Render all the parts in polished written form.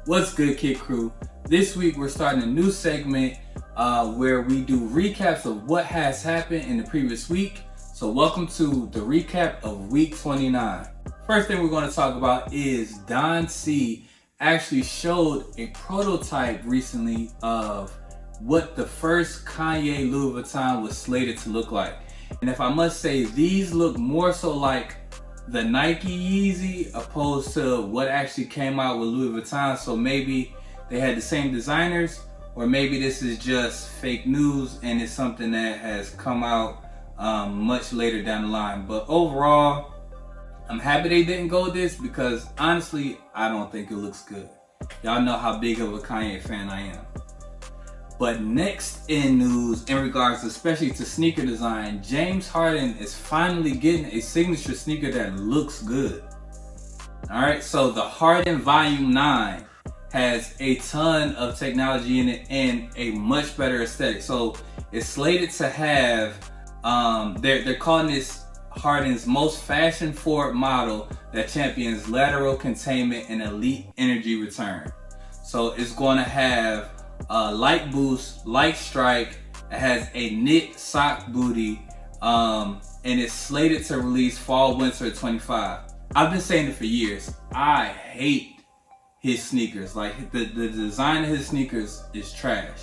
What's good, Kid Crew? This week we're starting a new segment where we do recaps of what has happened in the previous week. So welcome to the recap of week 29. First thing we're going to talk about is Don C actually showed a prototype recently of what the first Kanye Louis Vuitton was slated to look like. And if I must say, these look more so like the Nike Yeezy opposed to what actually came out with Louis Vuitton. So maybe they had the same designers, or maybe this is just fake news and it's something that has come out much later down the line. But overall, I'm happy they didn't go with this because honestly, I don't think it looks good. Y'all know how big of a Kanye fan I am. But next in news, in regards especially to sneaker design, James Harden is finally getting a signature sneaker that looks good. Alright, so the Harden Volume 9 has a ton of technology in it and a much better aesthetic. So it's slated to have, they're calling this Harden's most fashion-forward model that champions lateral containment and elite energy return. So it's going to have light boost, light strike. It has a knit sock booty, and it's slated to release fall winter 25. I've been saying it for years. I hate his sneakers. Like the design of his sneakers is trash.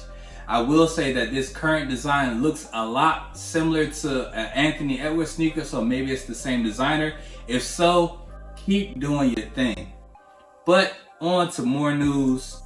I will say that this current design looks a lot similar to an Anthony Edwards sneaker, so maybe it's the same designer. If so, keep doing your thing. But on to more news.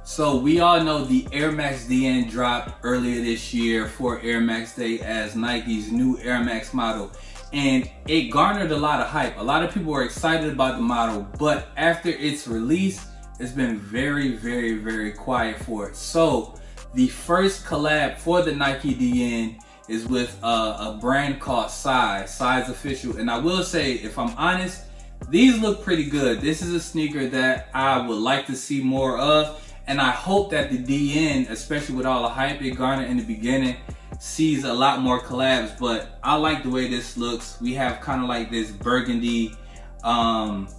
So we all know the Air Max DN dropped earlier this year for Air Max Day as Nike's new Air Max model. And it garnered a lot of hype. A lot of people were excited about the model, but after its release, it's been very quiet for it. So the first collab for the Nike DN is with a brand called Size Official. And I will say, if I'm honest, these look pretty good. This is a sneaker that I would like to see more of. And I hope that the DN, especially with all the hype it garnered in the beginning, sees a lot more collabs. But I like the way this looks. We have kind of like this burgundy, kind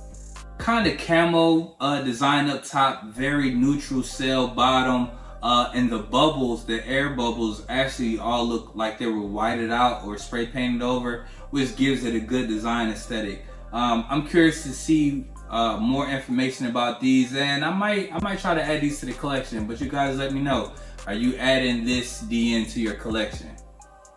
of camo design up top, very neutral sail bottom. And the bubbles, the air bubbles, actually all look like they were whited out or spray painted over, which gives it a good design aesthetic. I'm curious to see more information about these, and I might try to add these to the collection, but you guys let me know. Are you adding this DN to your collection?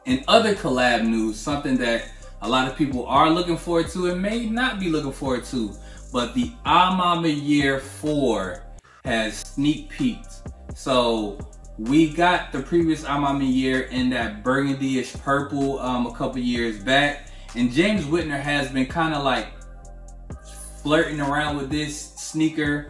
In other collab news, something that a lot of people are looking forward to and may not be looking forward to, but the A Mama Year 4 has sneak peeked. So we got the previous A Mama Year in that burgundy-ish purple a couple years back, and James Whitner has been kind of like flirting around with this sneaker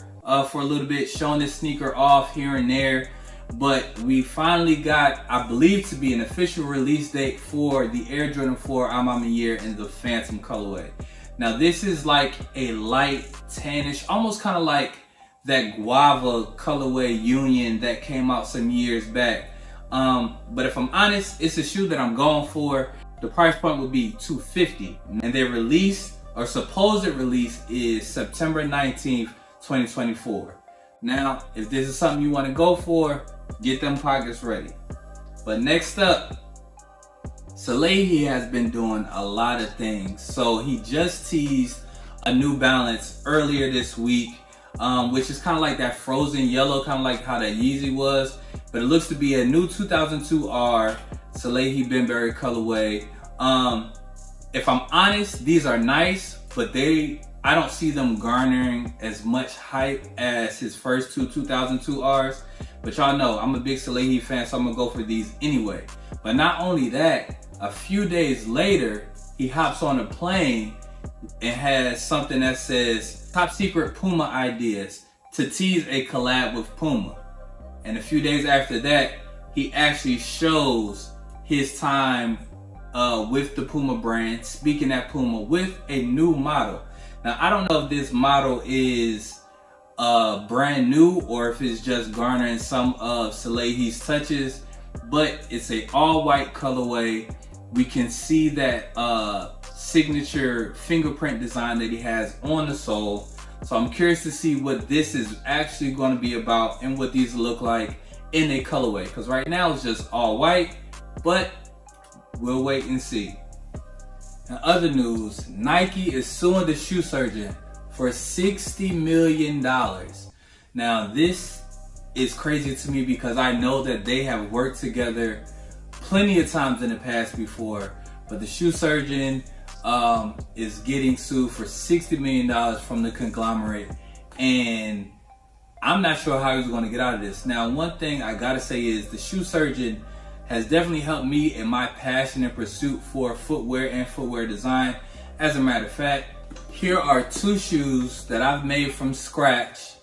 for a little bit, showing this sneaker off here and there. But we finally got, I believe to be an official release date for the Air Jordan 4 A Mama Year in the Phantom colorway. Now this is like a light tannish, almost kind of like that guava colorway Union that came out some years back. But if I'm honest, it's a shoe that I'm going for. The price point would be $250, and their release or supposed release is September 19th, 2024. Now, if this is something you want to go for, get them pockets ready. But next up, Salehe has been doing a lot of things. So he just teased a New Balance earlier this week, which is kind of like that frozen yellow, kind of like how that Yeezy was. But it looks to be a new 2002 R Salehe Benberry colorway. If I'm honest, these are nice, but I don't see them garnering as much hype as his first two 2002 Rs. But y'all know I'm a big Salehe fan, so I'm gonna go for these anyway. But not only that, a few days later, he hops on a plane and has something that says top secret Puma ideas to tease a collab with Puma. And a few days after that, he actually shows his time with the Puma brand, speaking at Puma with a new model. Now I don't know if this model is brand new or if it's just garnering some of Salehe's touches, but it's a all white colorway. We can see that signature fingerprint design that he has on the sole. So I'm curious to see what this is actually going to be about and what these look like in a colorway. Because right now it's just all white, but we'll wait and see. In other news, Nike is suing the shoe surgeon for $60 million. Now this is crazy to me because I know that they have worked together plenty of times in the past before, but the shoe surgeon is getting sued for $60 million from the conglomerate, and I'm not sure how he's going to get out of this. Now, one thing I gotta say is the shoe surgeon has definitely helped me in my passion and pursuit for footwear and footwear design. As a matter of fact, here are 2 shoes that I've made from scratch.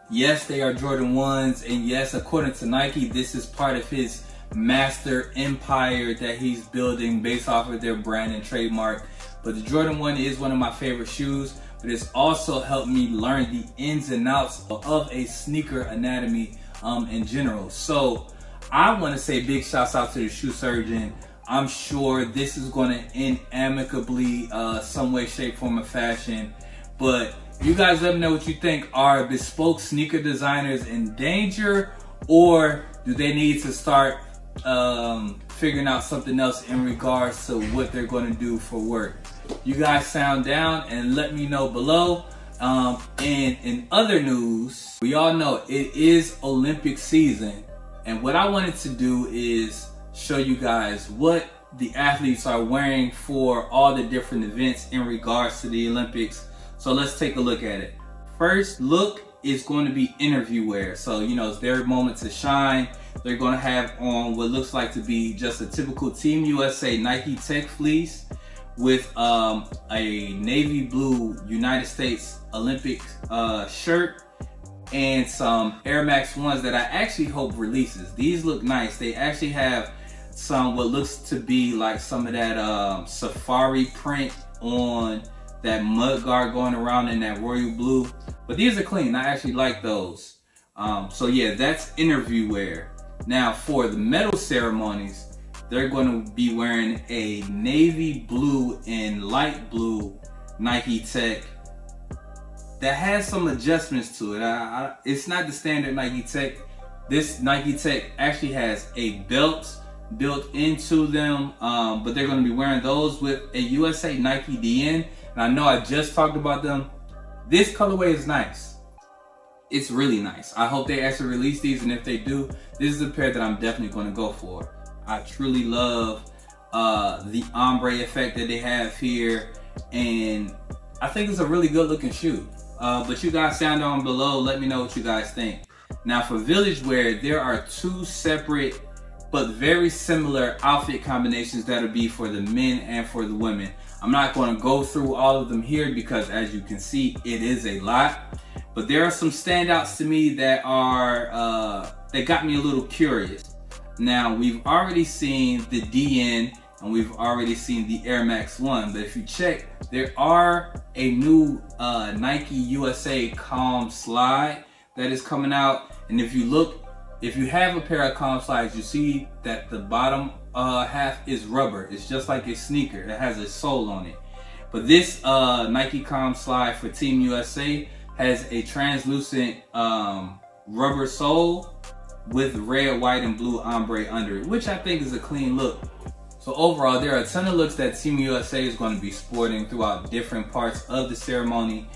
Yes, they are Jordan 1s, and yes, according to Nike, this is part of his master empire that he's building based off of their brand and trademark. But the Jordan 1 is one of my favorite shoes, but it's also helped me learn the ins and outs of a sneaker anatomy in general. So I want to say big shouts out to the shoe surgeon. I'm sure this is going to end amicably some way, shape, form, or fashion. But you guys let me know what you think. Are bespoke sneaker designers in danger, or do they need to start figuring out something else in regards to what they're going to do for work? You guys sound down and let me know below. And in other news, we all know it is Olympic season, and what I wanted to do is show you guys what the athletes are wearing for all the different events in regards to the Olympics. So let's take a look at it. First look is going to be interview wear. So, you know, it's their moment to shine. They're going to have on what looks like to be just a typical Team USA Nike Tech fleece with a navy blue United States Olympic shirt and some Air Max 1s that I actually hope releases. These look nice. They actually have some what looks to be like some of that safari print on that mud guard going around in that royal blue. But these are clean. I actually like those. So yeah, that's interview wear. Now for the medal ceremonies, they're going to be wearing a navy blue and light blue Nike Tech that has some adjustments to it. It's not the standard Nike Tech. This Nike Tech actually has a belt built into them, but they're going to be wearing those with a USA Nike DN. And I know I just talked about them. This colorway is nice. It's really nice. I hope they actually release these, and if they do, this is a pair that I'm definitely going to go for. I truly love the ombre effect that they have here, and I think it's a really good looking shoe. But you guys sound down below, let me know what you guys think. Now for village wear, there are 2 separate but very similar outfit combinations that'll be for the men and for the women. I'm not going to go through all of them here because, as you can see, it is a lot. But there are some standouts to me that are that got me a little curious. Now we've already seen the DN and we've already seen the Air Max 1, but if you check, there are a new Nike USA Calm Slide that is coming out. And if you look, if you have a pair of Calm Slides, you see that the bottom half is rubber. It's just like a sneaker. It has a sole on it. But this Nike Calm Slide for Team USA has a translucent rubber sole with red, white, and blue ombre under it, which I think is a clean look. So overall, there are a ton of looks that Team USA is going to be sporting throughout different parts of the ceremony.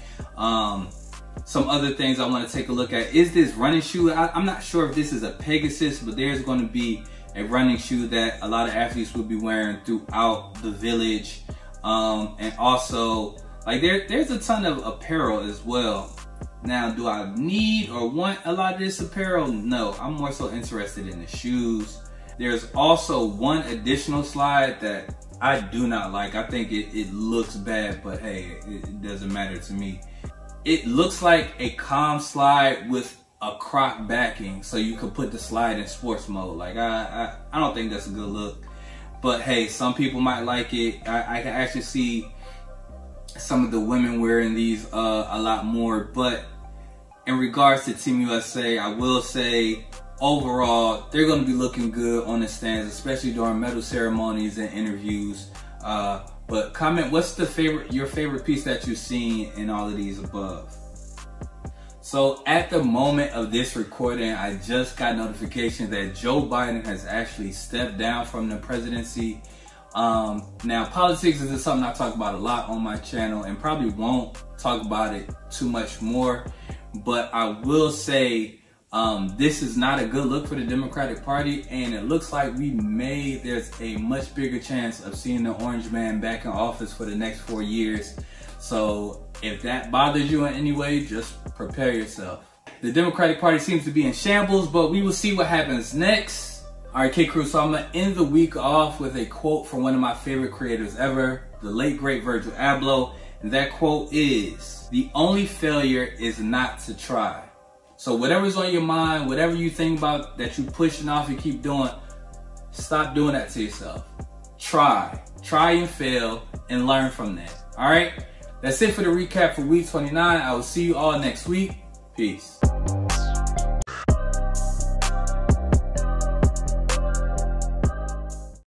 Some other things I want to take a look at is this running shoe. I'm not sure if this is a Pegasus, but there's going to be a running shoe that a lot of athletes will be wearing throughout the village. And also, like there's a ton of apparel as well. Now, do I need or want a lot of this apparel? No, I'm more so interested in the shoes. There's also one additional slide that I do not like. I think it looks bad, but hey, it doesn't matter to me. It looks like a Calm Slide with a croc backing, so you could put the slide in sports mode. Like I don't think that's a good look, but hey, some people might like it. I can actually see some of the women wearing these a lot more. But in regards to Team USA, I will say overall they're going to be looking good on the stands, especially during medal ceremonies and interviews. But comment, what's your favorite piece that you've seen in all of these above? So at the moment of this recording, I just got notification that Joe Biden has actually stepped down from the presidency. Now, politics is something I talk about a lot on my channel and probably won't talk about it too much more. But I will say this is not a good look for the Democratic Party, and it looks like there's a much bigger chance of seeing the orange man back in office for the next 4 years. So if that bothers you in any way, just prepare yourself. The Democratic Party seems to be in shambles, but we will see what happens next. All right, K-Crew, so I'm gonna end the week off with a quote from one of my favorite creators ever, the late great Virgil Abloh. And that quote is, "The only failure is not to try." So whatever's on your mind, whatever you think about that you pushing off and keep doing, stop doing that to yourself. Try and fail and learn from that. All right, that's it for the recap for week 29. I will see you all next week. Peace.